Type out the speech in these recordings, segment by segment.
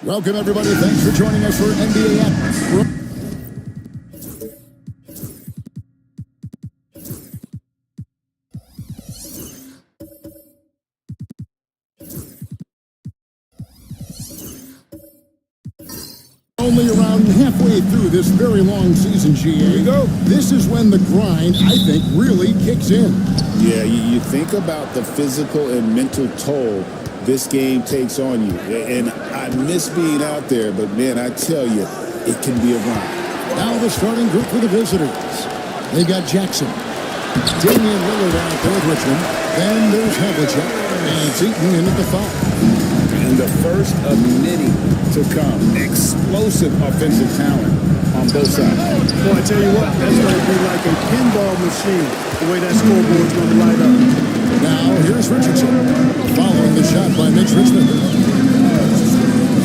Welcome, everybody. Thanks for joining us for NBA Action. Only around halfway through this very long season, GA. Here we go. This is when the grind, I think, really kicks in. Yeah, you think about the physical and mental toll this game takes on you. And I miss being out there, but, man, I tell you, it can be a grind. Now the starting group for the visitors. They got Jackson, Damian Lillard out there with Richmond. Then there's Havlicek, and it's Eaton in at the 5. And the first of many to come. Explosive offensive talent on both sides. Boy, I tell you what, that's going to be like a pinball machine, the way that scoreboard's going to light up. Now, here's Richardson, following the shot by Mitch Richmond.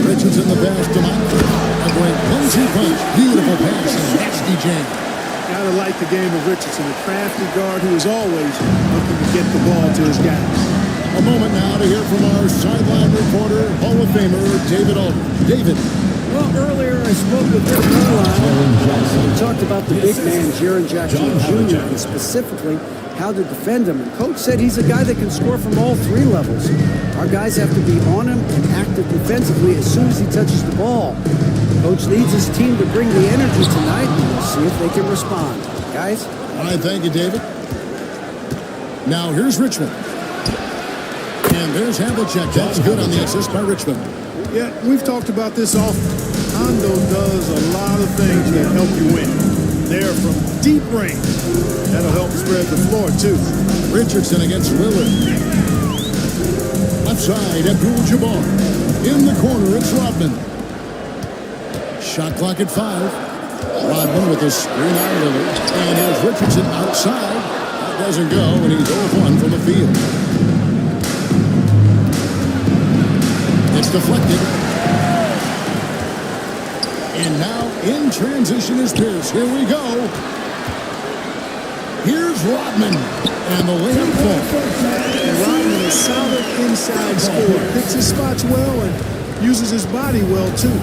Richardson the pass to Moncrief. A great one-two punch. Beautiful pass and nasty jam. Gotta like the game of Richardson, a crafty guard who is always looking to get the ball to his guys. A moment now to hear from our sideline reporter, Hall of Famer, David Aldridge. David. Well, earlier I spoke with Rick Carlisle. We talked about the big man, Jaren Jackson Jr., and specifically how to defend him. And Coach said he's a guy that can score from all three levels. Our guys have to be on him and active defensively as soon as he touches the ball. Coach needs his team to bring the energy tonight, and we'll see if they can respond. Guys? All right, thank you, David. Now, here's Richmond. And there's Havlicek. That's good on the assist by Richmond. Yeah, we've talked about this often. Hondo does a lot of things that help you win. They're from deep range. That'll help spread the floor, too. Richardson against Lillard. Left side, Abdul-Jabbar. In the corner, it's Rodman. Shot clock at 5. Rodman with a screen on Lillard. And here's Richardson outside. That doesn't go, and he's 0-1 from the field. It's deflected. And now in transition is Pierce. Here we go. Here's Rodman. And the layup falls. Rodman, a solid inside scorer. Picks his spots well and uses his body well, too.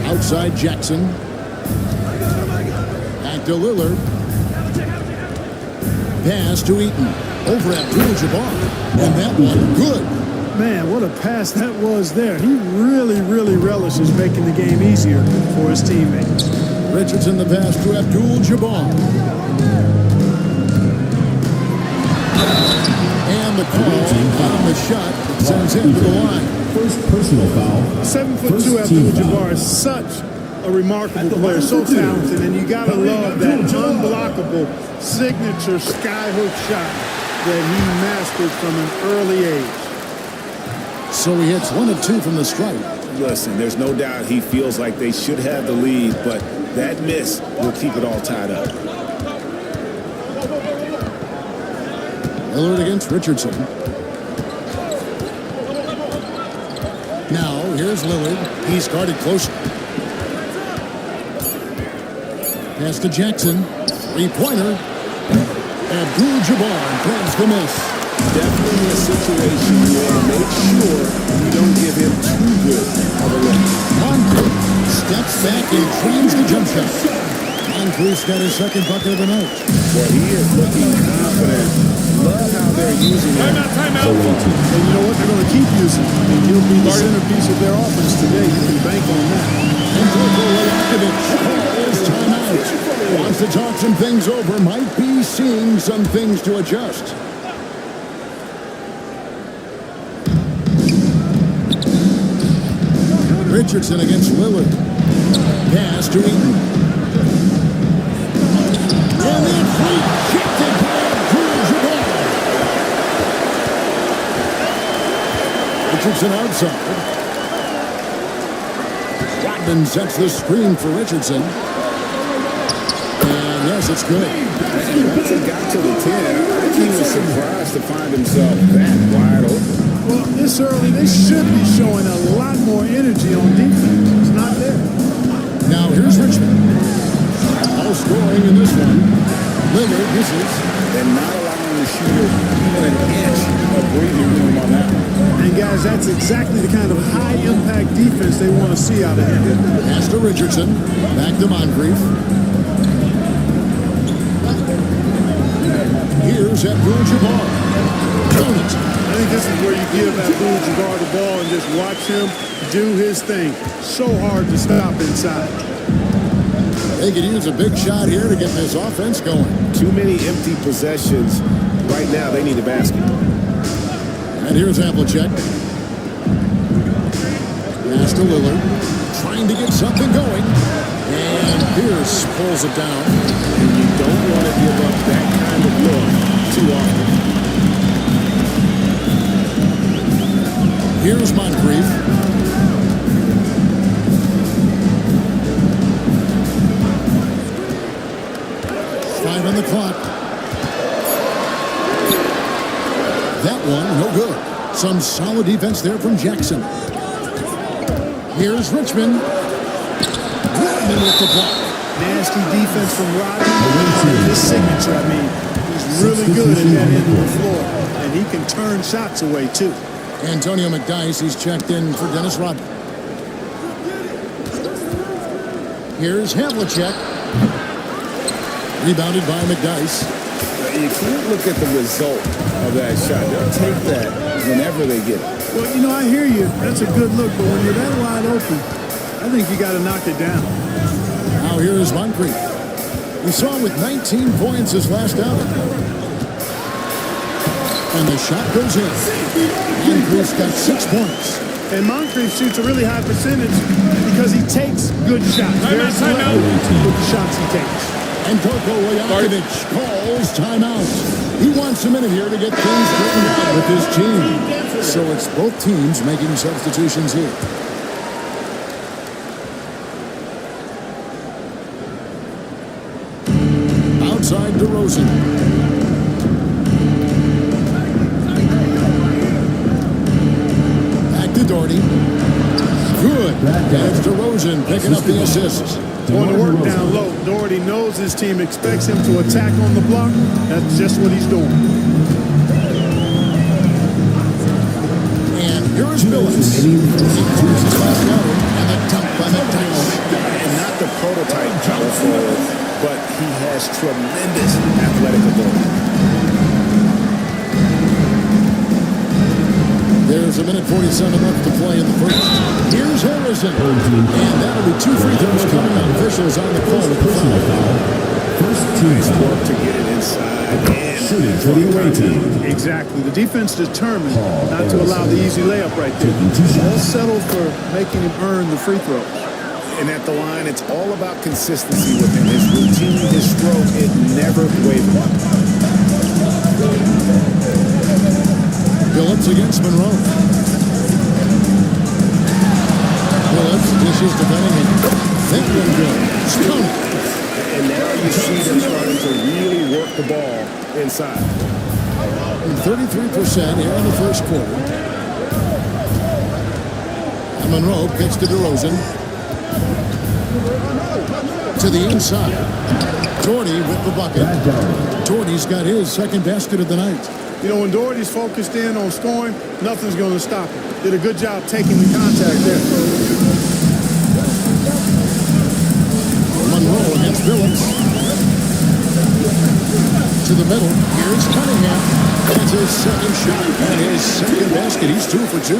Outside Jackson. Back to Lillard. Pass to Eaton. Over at Abdul-Jabbar. And that one good. Man, what a pass that was there. He really, really relishes making the game easier for his teammates. Richardson the pass to Abdul-Jabbar. And the call on the shot sends him to the line. First personal foul. 7'2" Abdul-Jabbar is such a remarkable player, so talented, and you gotta love that unblockable signature skyhook shot that he mastered from an early age. So he hits 1 of 2 from the stripe. Listen, there's no doubt he feels like they should have the lead, but that miss will keep it all tied up. Lillard against Richardson. Now, here's Lillard. He's guarded closer. Pass to Jackson. Three-pointer. Abdul-Jabbar grabs the miss. Definitely a situation where make sure you don't give him too good of a look. Moncrief steps back and trains the jump shot. Moncrief's got his second bucket of the night. Well, he is looking confident. Love how they're using him. Timeout. And you know what? They're going to keep using him. And he'll be the centerpiece of their offense today. You can bank on that. And Nikola Jokic calls timeout. Wants to talk some things over. Might be seeing some things to adjust. Richardson against Lillard. Pass to Eaton. And it's rejected by Abdul-Jabbar. Richardson outside. Rodman sets the screen for Richardson. And yes, it's good. And once he got to the 10, I think he was surprised to find himself that wide open. Well, this early, they should be showing a lot more energy on defense. It's not there. Now here's Richmond. All scoring in this one. Lillard misses. And not allowing the shooter even an inch of breathing room on that one. And guys, that's exactly the kind of high-impact defense they want to see out of him. Pass to Richardson. Back to Moncrief. Here's Abdul-Jabbar. Count it. I think this is where you give Abdul-Jabbar the ball and just watch him do his thing. So hard to stop inside. They could use a big shot here to get this offense going. Too many empty possessions. Right now, they need a basket. And here's Havlicek. Pass to Lillard. Trying to get something going. And Pierce pulls it down. And you don't want to give up that kind of look too often. Here's Moncrief. Five on the clock. That one, no good. Some solid defense there from Jackson. Here's Richmond. Rodman with the block. Nasty defense from Rodman. His signature, I mean, he's really good at that end of the floor. And he can turn shots away, too. Antonio McDyess, he's checked in for Dennis Rodman. Here's Havlicek. Rebounded by McDyess. You can't look at the result of that shot. They'll take that whenever they get it. Well, you know, I hear you. That's a good look. But when you're that wide open, I think you got to knock it down. Now here's Moncrief. We saw him with 19 points his last outing. And the shot goes in. Moncrief's got 6 points. And Moncrief shoots a really high percentage because he takes good shots. Very selective with the shots he takes. And Koko Wojakovic calls timeout. He wants a minute here to get things straightened out with his team. So it's both teams making substitutions here. Outside DeRozan. Back to Doherty. Good. That's DeRozan picking up the assist. Going to work down low. Doherty knows his team expects him to attack on the block. That's just what he's doing. And here's Billups. And the dump by McDyess. And not the prototype power forward, but he has tremendous athletic ability. There's a minute 47 left to play in the first. Here's Harrison. And that'll be 2 free throws coming up. Officials on the call with the foul. First team's work to get it inside and shooting for the away team. Exactly. The defense determined not to allow the easy layup right there. They'll settle for making him earn the free throws. And at the line, it's all about consistency with him. His routine, his stroke, it never wavers. Billups against Monroe. Billups dishes to Bellingham. That one goes. Stunning. And now you see them starting to really work the ball inside. 33% here in the first quarter. And Monroe kicks to DeRozan. To the inside. Doherty with the bucket. Doherty's got his second basket of the night. You know, when Doherty's focused in on scoring, nothing's going to stop him. Did a good job taking the contact there. Monroe against Billups. To the middle. Here's Cunningham. That's his second shot and his second basket. He's 2 for 2.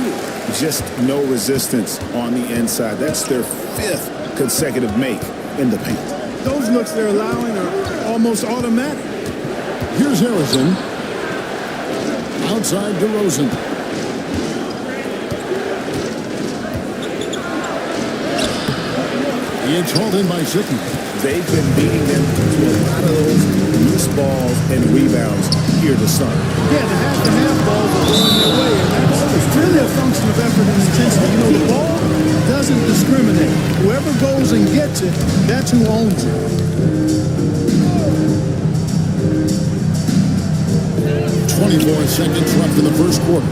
Just no resistance on the inside. That's their 5th consecutive make in the paint. Those looks they're allowing are almost automatic. Here's Harrison. Outside DeRozan. It's hauled in by Sickey. They've been beating them to a lot of those loose balls and rebounds here to start. Yeah, the half-and-half balls are going their way, and that's really a function of effort and intensity. You know, the ball doesn't discriminate. Whoever goes and gets it, that's who owns it. 24 seconds left in the first quarter.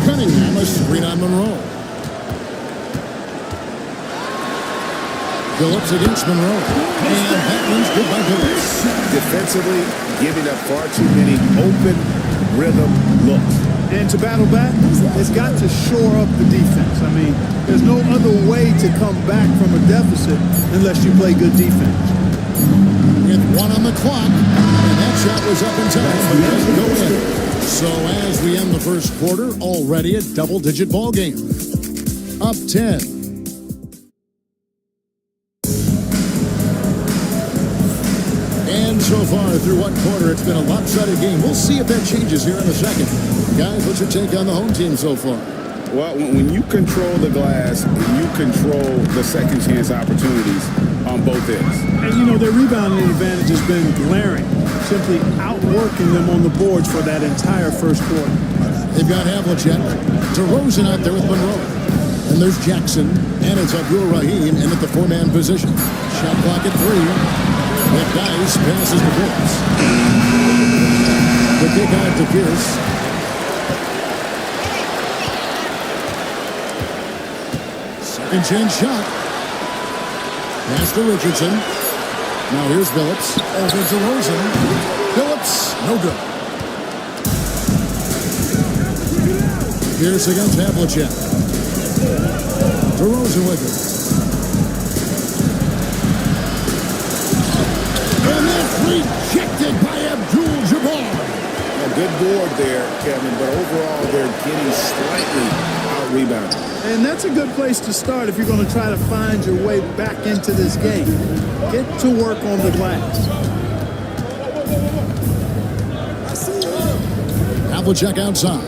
Cunningham a screen on Monroe. Phillips against Monroe. And that one's good by Phillips. Defensively, giving up far too many open rhythm looks. And to battle back, it's got to shore up the defense. I mean, there's no other way to come back from a deficit unless you play good defense. With 1 on the clock, and that shot was up in time, but it doesn't go in. So as we end the first quarter, already a double-digit ball game. Up 10. And so far through one quarter, it's been a lopsided game. We'll see if that changes here in a second. Guys, what's your take on the home team so far? Well, when you control the glass, you control the second chance opportunities on both ends. And, you know, their rebounding advantage has been glaring, simply outworking them on the boards for that entire first quarter. They've got Havlicek, DeRozan out there with Monroe. And there's Jackson, and it's Abdul Rahim in at the 4-man position. Shot clock at 3. McDice passes to Pierce. The kick out to Pierce. Second chance shot. Pass to Richardson. Now here's Phillips. Over to Rosen. Phillips, no good. Pierce against Havlicek. DeRozan with it. And that's rejected by Abdul-Jabbar. A good board there, Kevin, but overall they're getting slightly out-rebounded. And that's a good place to start if you're going to try to find your way back into this game. Get to work on the glass. Havlicek outside.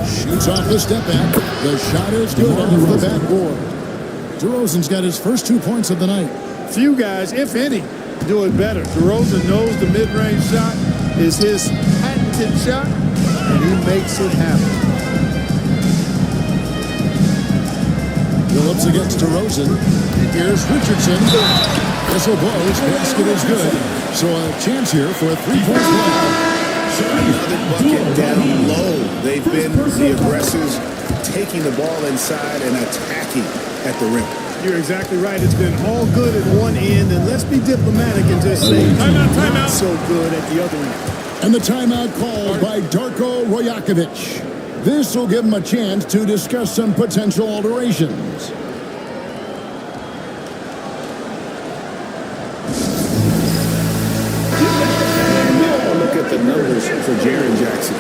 Shoots off the step back. The shot is good off the backboard. DeRozan's got his first 2 points of the night. Few guys, if any, do it better. DeRozan knows the mid-range shot is his patented shot, and he makes it happen. Phillips against DeRozan. Here's Richardson. Whistle blows. Basket is good. So a chance here for a 3-point play. Another bucket down low. They've been the aggressors, taking the ball inside and attacking at the rim. You're exactly right. It's been all good at one end, and let's be diplomatic and just say not so good at the other end. And the timeout called by Darko Rajakovic. This will give him a chance to discuss some potential alterations. Look at the numbers for Jaren Jackson.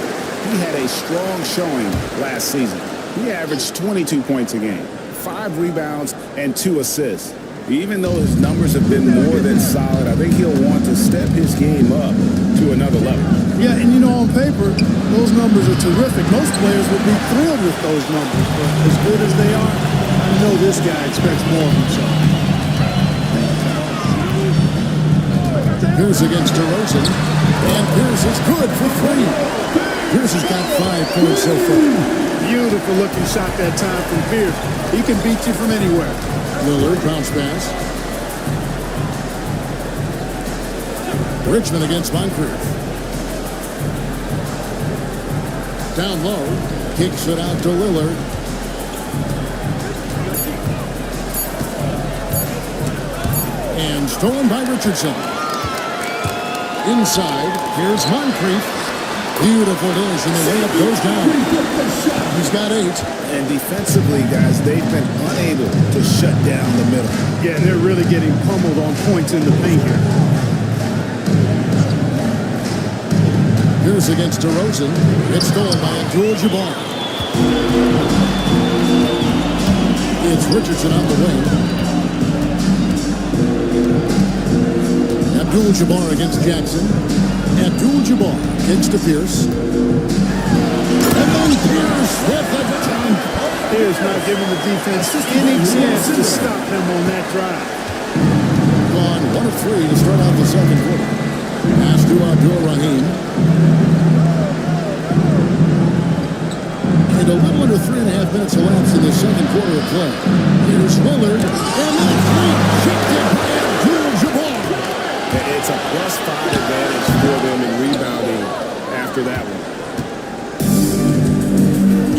He had a strong showing last season. He averaged 22 points a game, 5 rebounds, and 2 assists. Even though his numbers have been more than solid, I think he'll want to step his game up to another level. Yeah, and you know, on paper, those numbers are terrific. Most players would be thrilled with those numbers. But as good as they are, I know this guy expects more of himself. Pierce against DeRozan. And Pierce is good for 3. Pierce has got 5 points so far. Beautiful looking shot that time from Pierce. He can beat you from anywhere. Lillard, bounce pass. Richmond against Moncrief. Down low. Kicks it out to Lillard. And stolen by Richardson. Inside, here's Moncrief. Beautiful dish, and the layup goes down. He's got 8. And defensively, guys, they've been unable to shut down the middle. Yeah, they're really getting pummeled on points in the paint here. Pierce against DeRozan. It's stolen by Abdul-Jabbar. It's Richardson on the wing. Abdul-Jabbar against Jackson. Abdul-Jabbar kicks to Pierce. And then Pierce with the dunk. Pierce not giving the defense any chance to stop him on that drive. Gone 1 of 3 to start out the second quarter. Pass to Abdul Rahim. And a little under 3.5 minutes elapsed in the second quarter of play. Here's Lillard. And then rejected by Abdul-Jabbar. It's a +5 advantage for them in rebounding after that one.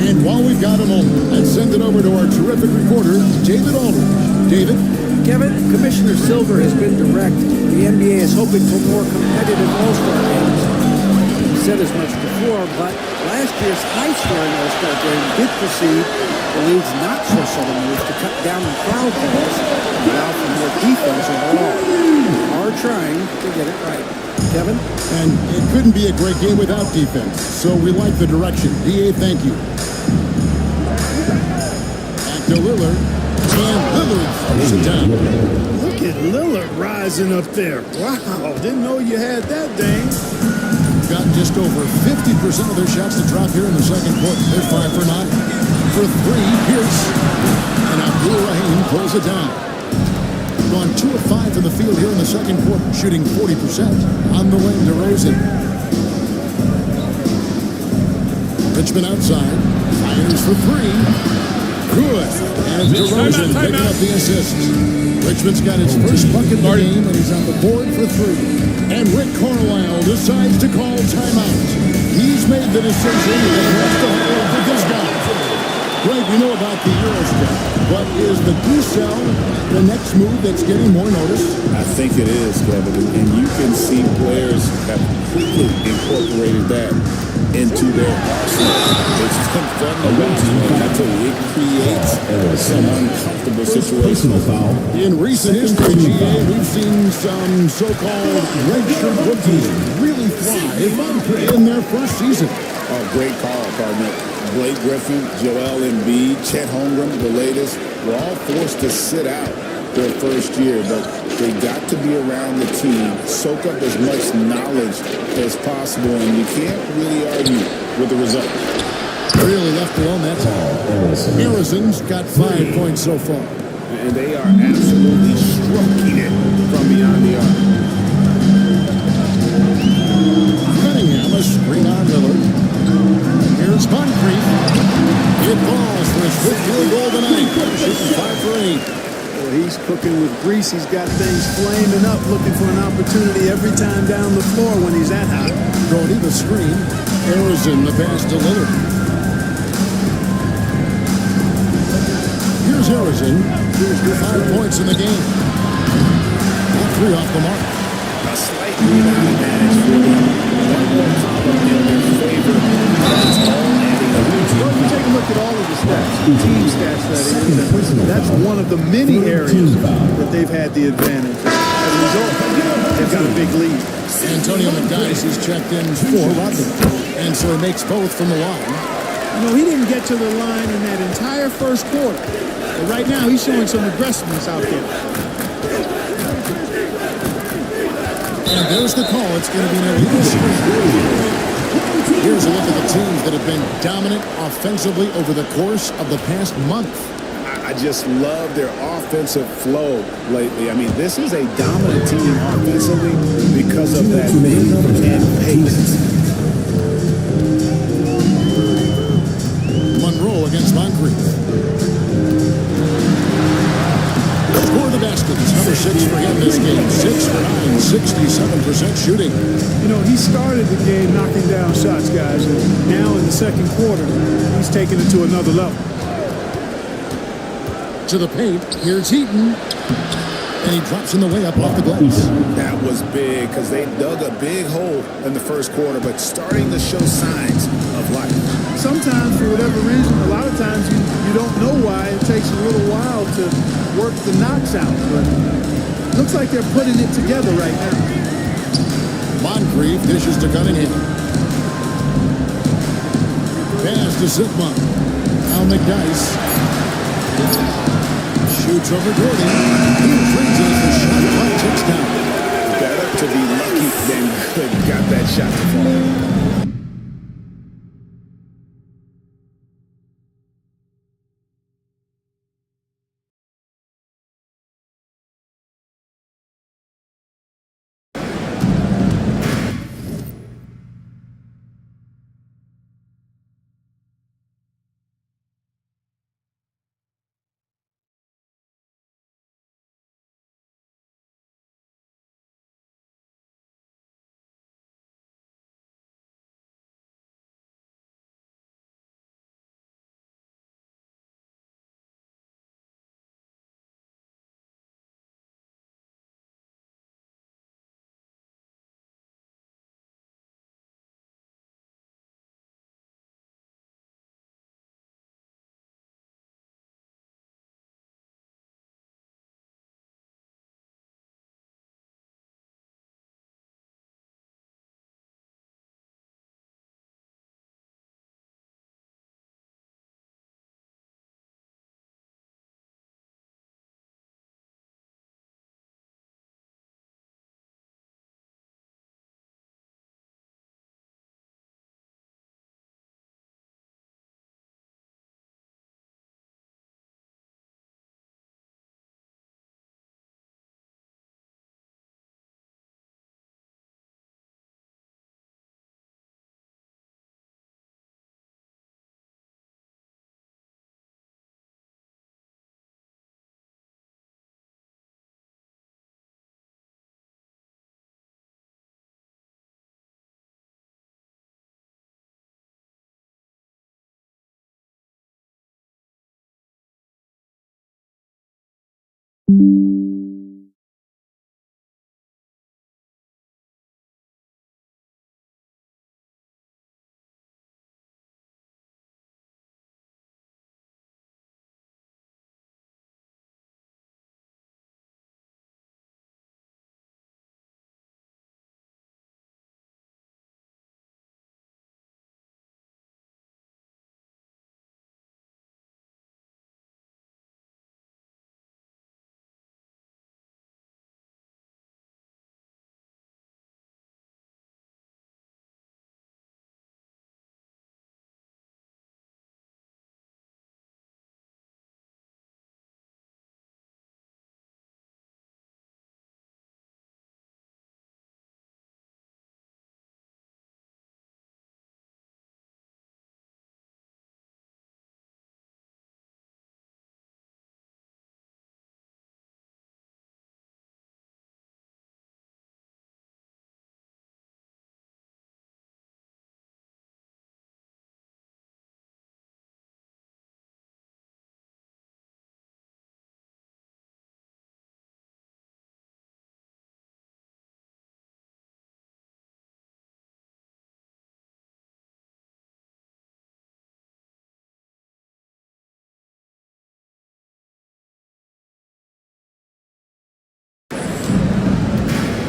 And while we've got a moment, let's send it over to our terrific reporter, David Aldridge. David? Kevin, Commissioner Silver has been direct. The NBA is hoping for more competitive All-Star games. He said as much before, but last year's high-scoring All-Star game did precede the league's not-so-subtle move to cut down on foul calls and allow for more defense overall. They are trying to get it right. Kevin? And it couldn't be a great game without defense, so we like the direction. DA, thank you. Back to Lillard. And Lillard throws it down. Look at Lillard rising up there. Wow, didn't know you had that, Dane. Got just over 50% of their shots to drop here in the second quarter. They're 5 for 9. For 3, Pierce. And Abdul Rahim pulls it down. Gone 2 of 5 from the field here in the second quarter, shooting 40%. On the wing, DeRozan. Richmond outside. Fires for 3. Good. And DeRozan picking up the assist. Richmond's got his first bucket of the game, and he's on the board for 3. And Rick Carlisle decides to call timeout. He's made the decision and he wants to hold for this guy. Greg, we know about the Eurostep, but is the decel the next move that's getting more notice? I think it is, Kevin, and you can see players have quickly incorporated that into their arsenal. It's been fun to watch, until it creates some uncomfortable situations. In recent history, GA, we've seen some so-called redshirt rookies really thrive in their first season. Oh, great call, partner. Blake Griffin, Joel Embiid, Chet Holmgren, the latest, were all forced to sit out their first year, but they got to be around the team, soak up as much knowledge as possible, and you can't really argue with the result. Really left alone that time. Harrison's got 5 points so far. And they are absolutely stroking it from beyond the arc. Cunningham, a screen on Lillard. Here's Moncrief. It falls for his 5th field goal tonight. Shooting 5 for 8. Well, he's cooking with grease. He's got things flaming up, looking for an opportunity every time down the floor when he's that hot. Brody the screen. Harrison the pass to Lillard. Here's Harrison. Here's 5 points in the game. All 3 off the mark. A slight rebound advantage for them. One more column in their favor. It's all adding up. Well, if you take a look at all of the stats, team stats, that's one of the many areas that they've had the advantage. As a result, they've got a big lead. Antonio McDyess, he's checked in for Rodman. And so he makes both from the line. You know, he didn't get to the line in that entire first quarter. But right now, he's showing some aggressiveness out there. And there's the call. It's going to be an illegal screen. Here's a look at the teams that have been dominant offensively over the course of the past month. I just love their offensive flow lately. I mean, this is a dominant team offensively because of that rhythm and pace. Monroe against Moncrief. Score the basket. It's number 6 for him this game. 6 for 9, 67% shooting. You know, he started the game knocking down shots, guys. And now in the second quarter, he's taking it to another level. To the paint. Here's Heaton. And he drops in the way up off the glass. That was big because they dug a big hole in the first quarter, but starting to show signs of life. Sometimes, for whatever reason, a lot of times you don't know why. It takes a little while to work the knocks out. But it looks like they're putting it together right now. Moncrief dishes to Cunningham. Pass to Sigma. Now McDyess. Shoots over Gordon. He brings it as the shot clock ticks down. Better to be lucky than good. Got that shot to fall.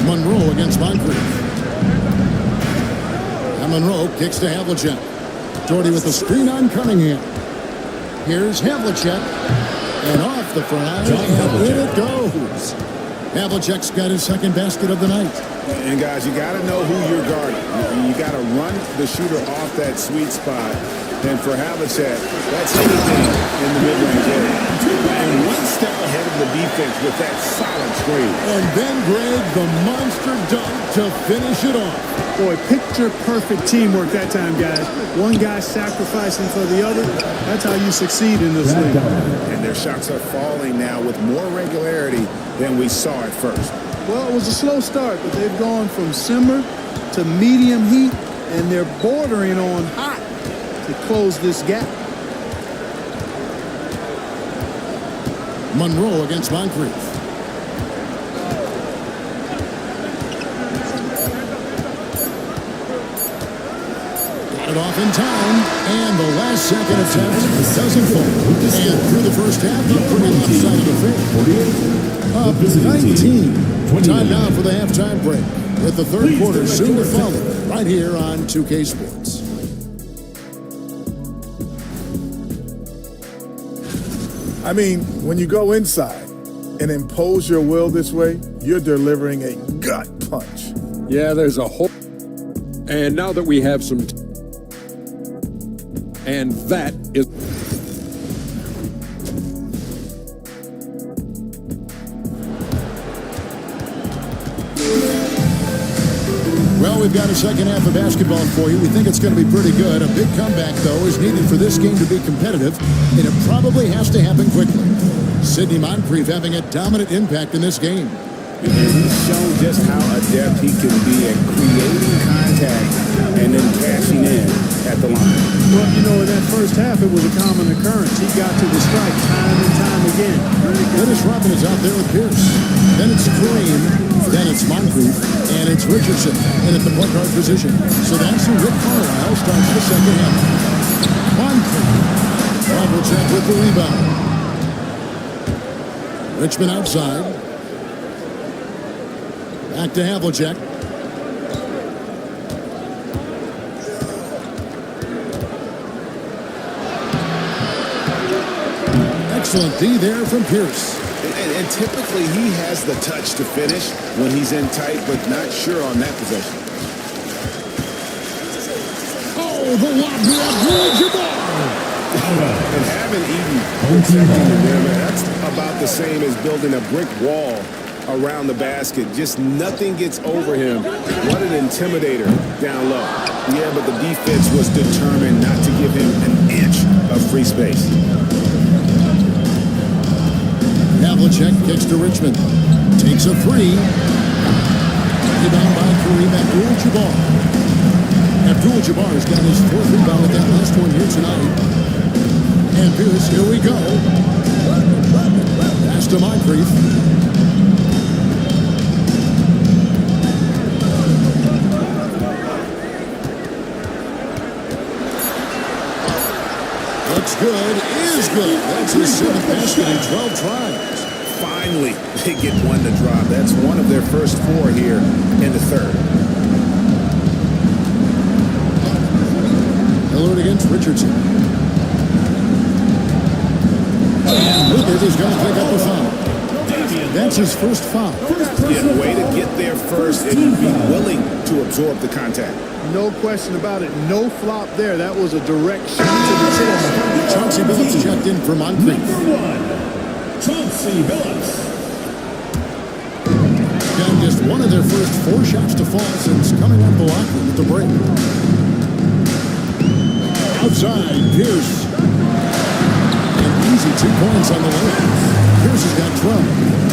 Monroe against Moncrief. And Monroe kicks to Havlicek. Doherty with the screen on Cunningham. Here's Havlicek. And off the front. And in it goes. Havlicek's got his second basket of the night. And guys, you got to know who you're guarding. You got to run the shooter off that sweet spot. And for Havlicek, that's anything in the mid-range area. And one step ahead of the defense with that solid screen. And then Greg, the monster dunk to finish it off. Boy, picture-perfect teamwork that time, guys. One guy sacrificing for the other. That's how you succeed in this league. And their shots are falling now with more regularity than we saw at first. Well, it was a slow start, but they've gone from simmer to medium heat, and they're bordering on hot to close this gap. Monroe against Moncrief. Got it off in time, and the last second attempt doesn't fall. And through the first half, the pretty left side of the field. Up 19. Time now for the halftime break, with the third quarter soon to follow, right here on 2K Sports. I mean, when you go inside and impose your will this way, you're delivering a gut punch. Yeah, there's a whole... And now that we have some... And that is... Well, we've got a second half of basketball for you. We think it's going to be pretty good. A big comeback, though, is needed for this game to be competitive, and it probably has to happen quickly. Sidney Moncrief having a dominant impact in this game. And he's shown just how adept he can be at creating contact and then cashing in at the line. Well, you know, in that first half, it was a common occurrence. He got to the strike time and time again. Dennis Rodman is out there with Pierce. Then it's Kareem. Then it's Moncrief. And it's Richardson in at the point guard position. So that's who Rick Carlisle starts the second half. Moncrief. Havlicek with the rebound. Richmond outside. Back to Havlicek. Excellent D there from Pierce. And typically he has the touch to finish when he's in tight, but not sure on that possession. Oh, the lob here, Abdul-Jabbar. And having Eden protecting the rim, that's about the same as building a brick wall around the basket. Just nothing gets over him. What an intimidator down low. Yeah, but the defense was determined not to give him an inch of free space. Havlicek kicks to Richmond. Takes a three. Rebound by Kareem Abdul-Jabbar. Abdul-Jabbar's got his fourth rebound with that last one here tonight. And Pierce, here we go. Pass to to Moncrief. Looks good, is good. That's his seventh basket in 12 tries. Finally, they get one to drop. That's one of their first four here in the third. Lillard against Richardson. And Lillard is going to pick up the foul. That's his first foul. Yeah, way to get there first and be willing to absorb the contact. No question about it. No flop there. That was a direct shot to the chest. Chauncey Billups checked in for Moncrief. Chauncey Billups. Got just one of their first four shots to fall since coming off the locker room at the break. Outside, Pierce. An easy 2 points on the layup. Pierce has got 12.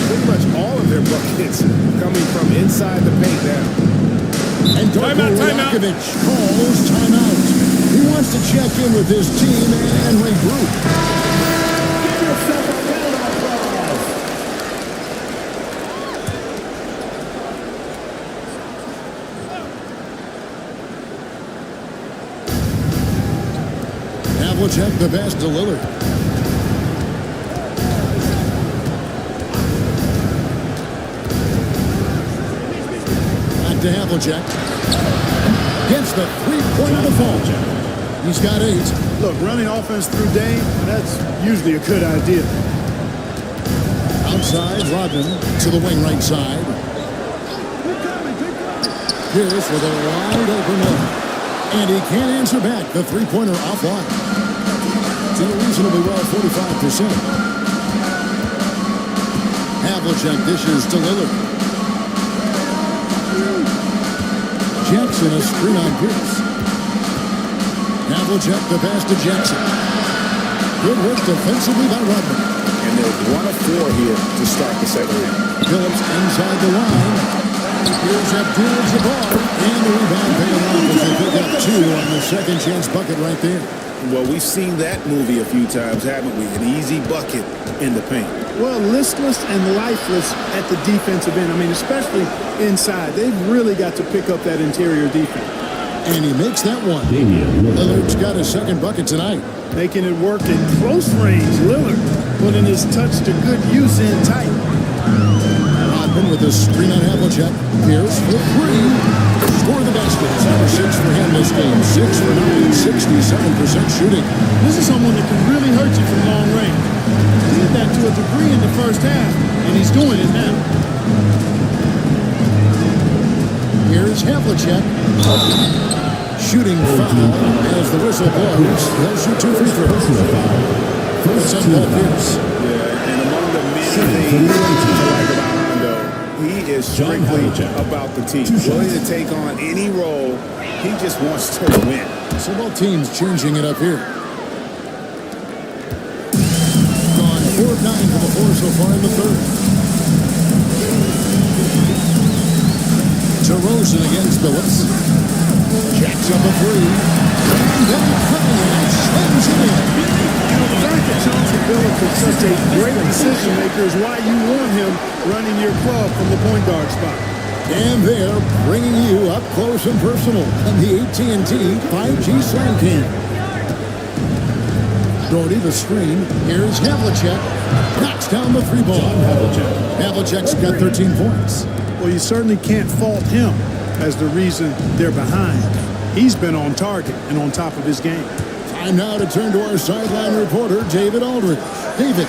Pretty much all of their buckets coming from inside the paint now. And Darko Rajakovic calls timeout. He wants to check in with his team and regroup. Give yourself a round of applause. Havlicek the pass to Lillard. Back to Havlicek. Gets the three-pointer to fall. He's got 8. Look, running offense through Dame, that's usually a good idea. Outside, Rodman to the wing right side. Pierce with a wide open look. And he can't answer back. The three-pointer offline. Doing reasonably well, 45%. Havlicek dishes to Lillard. Jackson a screen on Pierce. Havlicek the pass to Jackson. Good work defensively by Rodman. And they're 1 of 4 here to start the second half. Phillips inside the line. Here's Abdul-Jabbar. And the rebound paying off as they pick up 2 on the second chance bucket right there. Well, we've seen that movie a few times, haven't we? An easy bucket in the paint. Well, listless and lifeless at the defensive end. I mean, especially inside. They've really got to pick up that interior defense. And he makes that one. Lillard's got his second bucket tonight. Making it work in close range. Lillard putting his touch to good use in tight. Rodman with a screen on Havlicek. Pierce for 3. Score the basket. It's number 6 for him this game. 6 for 9, 67% shooting. This is someone that can really hurt you from long range. He did that to a degree in the first half, and he's doing it now. Here's Havlicek. Shooting foul as the whistle blows. He'll shoot 2 free throws. First on Paul Pierce. Yeah, and among the many things I like about Hondo, he is strictly about the team. Willing to take on any role. He just wants to win. So both teams changing it up here. Gone 4 of 9 for the 4 so far in the third. DeRozan against Billups. Jacks up a 3. And then Cunningham slams it in. The fact that Chauncey Billups is such a great decision maker is why you want him running your club from the point guard spot. And they're bringing you up close and personal on the AT&T 5G Slam Cam. Doherty the screen. Here's Havlicek. Knocks down the 3 ball. Havlicek's got 13 points. Well, you certainly can't fault him as the reason they're behind. He's been on target and on top of his game. Time now to turn to our sideline reporter, David Aldridge. David.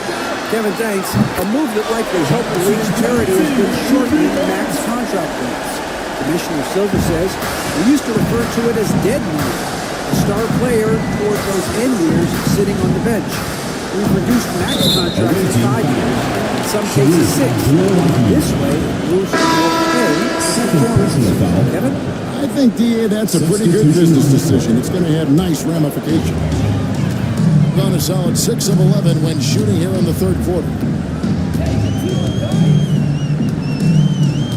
Kevin, thanks. A move that likely helped the league's charity has been shortening the max contract limits. Commissioner Silver says we used to refer to it as dead money. A star player for those end years sitting on the bench. We've reduced max contracts to 5 years, in some cases 6. This way, moves to more pay and performance. Kevin? I think, DA, that's a pretty good business decision. It's going to have nice ramifications. Gone a solid 6 of 11 when shooting here in the third quarter.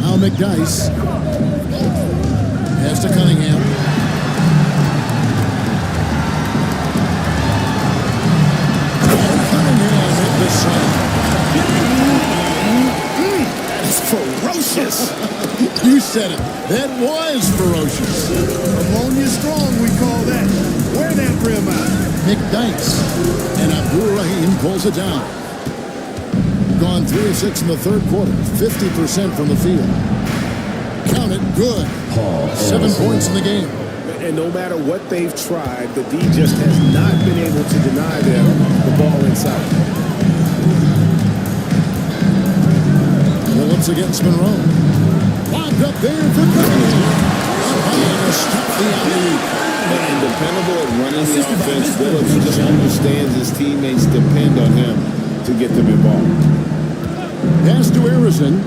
Now McDyess has to Cunningham. And Cunningham hit the shot. That was ferocious. Ammonia strong, we call that. Wear that rim out. McDyess and Abdur-Rahim pulls it down. Gone 3 of 6 in the third quarter, 50% from the field. Count it, good. 7 points in the game. And no matter what they've tried, the D just has not been able to deny them the ball inside. Phillips against Monroe. Locked up there for Cunningham. And a stop the alley. And dependable at running the offense. Phillips just understands his teammates depend on him to get them involved. Pass to Harrison.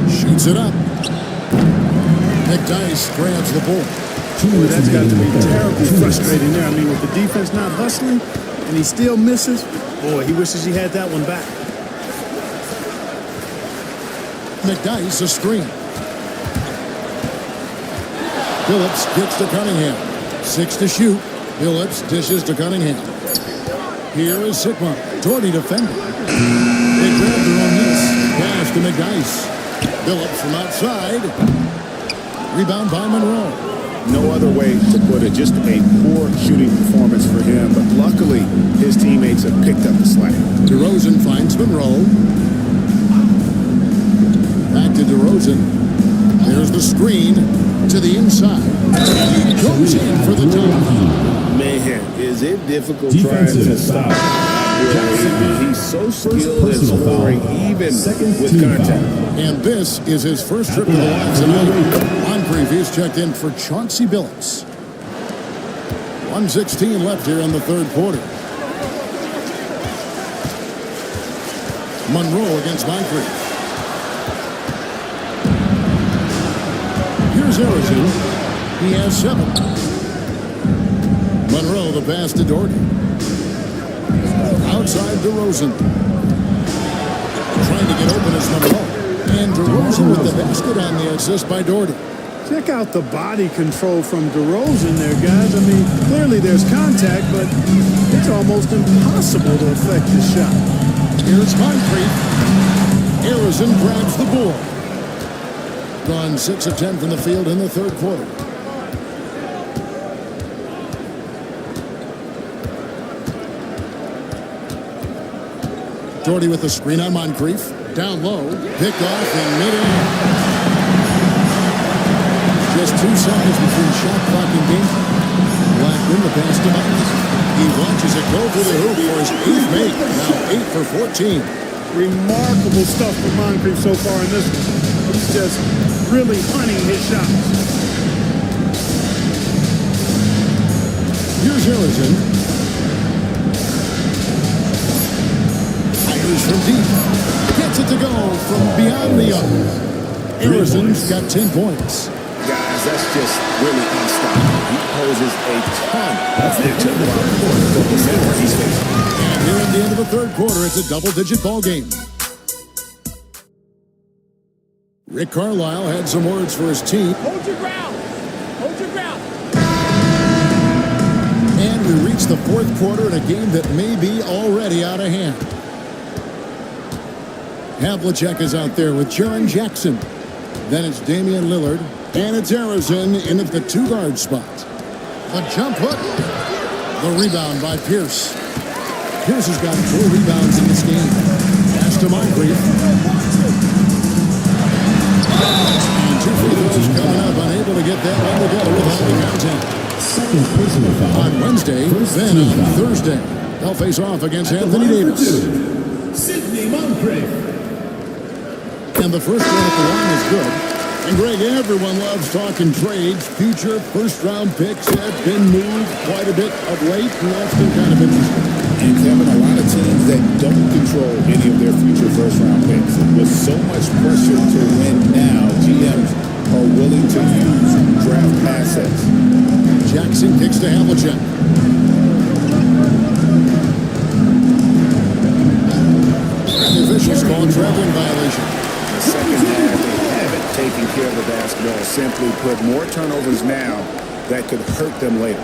Shoots it up. McDyess grabs the ball. Boy, that's got to be terribly frustrating there. I mean, with the defense not hustling and he still misses, boy, he wishes he had that one back. McDyess a screen. Phillips gets to Cunningham. 6 to shoot. Phillips dishes to Cunningham. Here is Sigma. Doherty defending. They grab their own miss. Pass to McDyess. Phillips from outside. Rebound by Monroe. No other way to put it, just a poor shooting performance for him. But luckily, his teammates have picked up the slack. DeRozan finds Monroe. Back to DeRozan. There's the screen to the inside. He goes in for the top. Man, is it difficult trying to stop? He's so skilled at scoring, even with contact. And this is his first trip to the line tonight. Moncrief is checked in for Chauncey Billups. 1:16 left here in the third quarter. Monroe against Moncrief. Here's Harrison. He has 7. Monroe the pass to Doherty. Outside DeRozan. Trying to get open is Monroe. And DeRozan with the basket on the assist by Doherty. Check out the body control from DeRozan there, guys. I mean, clearly there's contact, but it's almost impossible to affect the shot. Here's Moncrief. Harrison grabs the board. Gone 6 of 10 from the field in the third quarter. Doherty with the screen on Moncrief. Down low. Picked off in midair. Just 2 seconds between shot clock and game. Blackman the pass to Myers. He watches it go for the hoop for his 8th make. Now 8 for 14. Remarkable stuff from Moncrief so far in this one. He's just really hunting his shots. Here's Harrison. Fires from deep. Gets it to go from beyond the arc. Harrison's got 10 points. Guys, that's just really unstoppable. He poses a ton of matchup problems for the center he's facing. And here at the end of the third quarter, it's a double-digit ball game. Rick Carlisle had some words for his team. Hold your ground. Hold your ground. And we reach the fourth quarter in a game that may be already out of hand. Havlicek is out there with Jaren Jackson. Then it's Damian Lillard. And it's Harrison in at the 2-guard spot. The jump hook. The rebound by Pierce. Pierce has got 4 rebounds in this game. Pass to Moncrief. And 2 free throws coming up. Unable to get that one together with all the contact. On Wednesday, then on Thursday, they'll face off against Anthony Davis. Sidney Moncrief. And the first one at the line is good. And Greg, everyone loves talking trades. Future first-round picks have been moved quite a bit of late, and that's been kind of interesting. And Kevin, a lot of teams that don't control any of their future first-round picks. With so much pressure to win now, GMs are willing to use draft assets. Jackson kicks to Havlicek. And the officials call a traveling violation. The second half, they haven't taken care of the basketball. Simply put, more turnovers now that could hurt them later.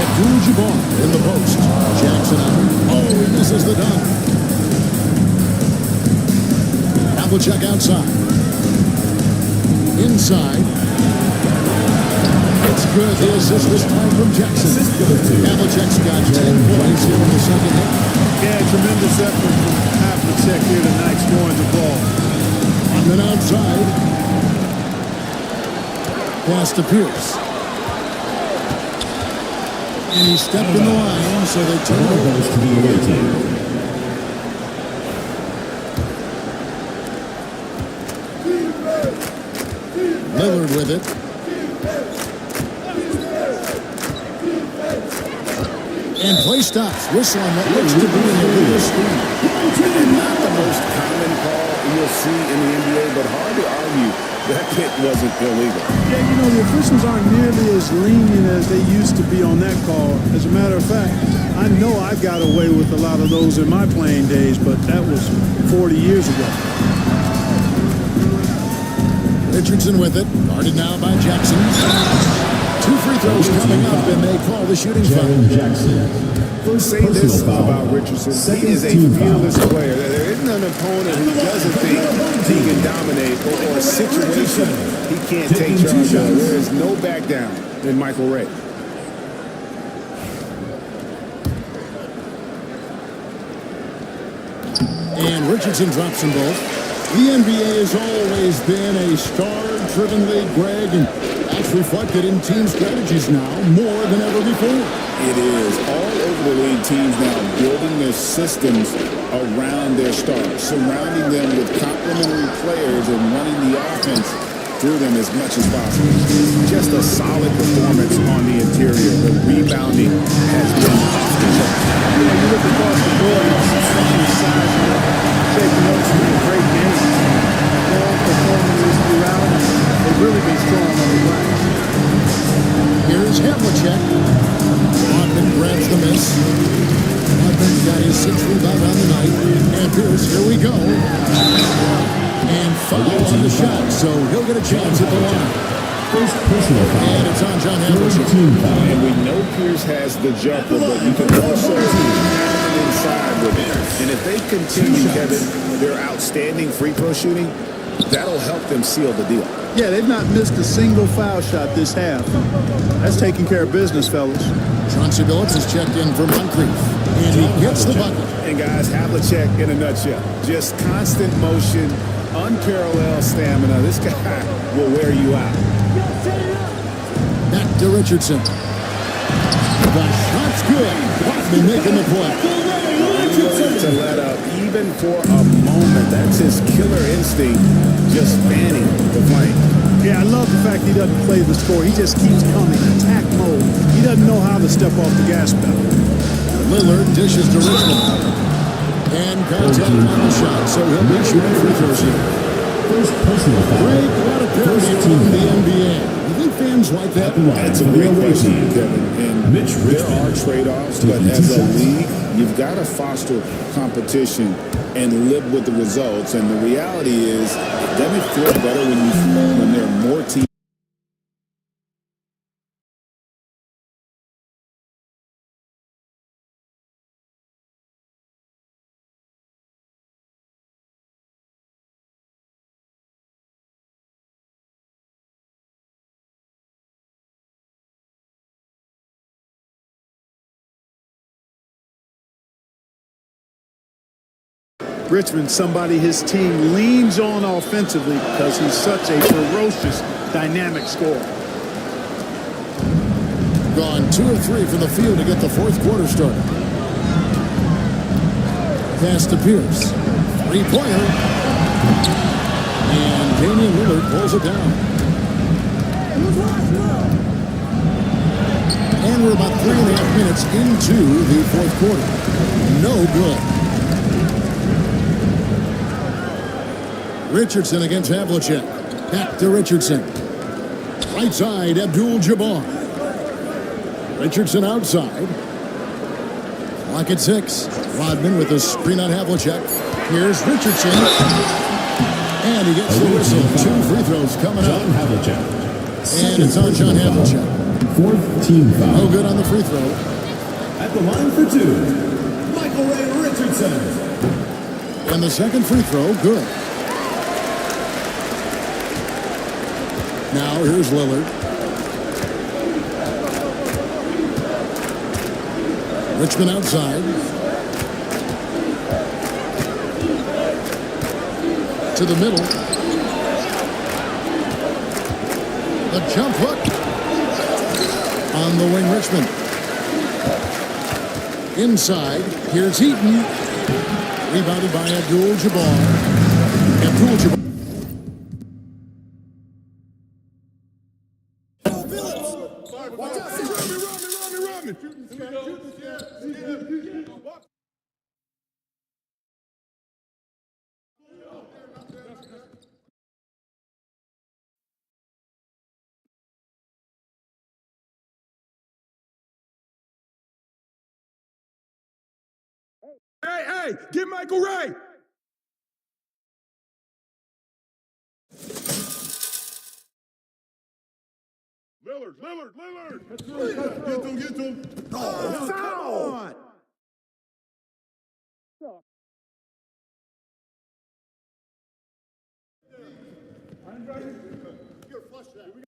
Abdul-Jabbar in the post. Jackson out. Oh, he misses the dunk. Havlicek outside. Inside. It's good. The assist this time from Jackson. Havlicek's got 10 points here in the second half. Yeah, tremendous effort from Havlicek here tonight scoring the ball. And then outside. Pass to Pierce. And he stepped in the line, so they turn it over to the away team. Lillard with it. And play stops. Whistle on what looks to be an illegal screen. And not the most common call you'll see in the NBA, but hard to argue that hit wasn't illegal. Yeah, you know, the officials aren't nearly as lenient as they used to be on that call. As a matter of fact, I know I got away with a lot of those in my playing days, but that was 40 years ago. Richardson with it. Guarded now by Jackson. 2 free throws coming up, and they call the shooting foul. Jackson. Say this about Richardson. He is a fearless player. There isn't an opponent who doesn't think he can dominate or a situation he can't take charge of. There is no back down in Michael Ray. And Richardson drops them both. The NBA has always been a star-driven league, Greg, and that's reflected in team strategies now more than ever before. It is. All over the league, teams now building their systems around their stars, surrounding them with complementary players and running the offense through them as much as possible. Just a solid performance on the interior. The rebounding has been off the chart. You know, you look across the board, it's size shaping up to be a great game. Strong performances throughout. They've really been strong on the glass. Here's Havlicek. Rodman grabs the miss. Rodman's got his 6th rebound on the night. And Pierce, here we go. And foul on the shot, so he'll get a chance at the line. First personal foul. And it's on John Havlicek. And we know Pierce has the jumper, but you can also have him inside with it. And if they continue, Kevin, their outstanding free throw shooting, that'll help them seal the deal. Yeah, they've not missed a single foul shot this half. That's taking care of business, fellas. Chauncey Billups has checked in for Moncrief. And he gets the bucket. And guys, Havlicek in a nutshell. Just constant motion, unparalleled stamina. This guy will wear you out. Back to Richardson. The shot's good. Rodman making the play. Unwilling to let up even for a moment. That's his killer instinct, just fanning the flame. Yeah, I love the fact he doesn't play the score. He just keeps coming, attack mode. He doesn't know how to step off the gas pedal. Lillard dishes to Richmond. And contact on the shot, so he'll be shooting free throws here. First personal foul. Greg, a lot of parity in the NBA. You think fans like that? That's a great question, Kevin. And there are trade-offs, but as a league, you've got to foster competition and live with the results. And the reality is, it doesn't feel better when there are more teams. Richmond, somebody his team leans on offensively because he's such a ferocious, dynamic scorer. Gone 2 of 3 from the field to get the fourth quarter started. Pass to Pierce. Three-pointer. And Damian Lillard pulls it down. And we're about 3.5 minutes into the fourth quarter. No good. Richardson against Havlicek. Back to Richardson. Right side, Abdul-Jabbar. Richardson outside. Clock at 6. Rodman with a screen on Havlicek. Here's Richardson. And he gets the whistle. 2 free throws coming up. And it's on John Havlicek. Fourth team foul. No good on the free throw. At the line for 2, Michael Ray Richardson. And the second free throw, good. Now here's Lillard. Richmond outside. To the middle. The jump hook. On the wing, Richmond. Inside, here's Heaton. Rebounded by Abdul-Jabbar. Abdul-Jabbar. Hey, get Michael Ray. Lillard. Get him. Oh, foul. You're flush that.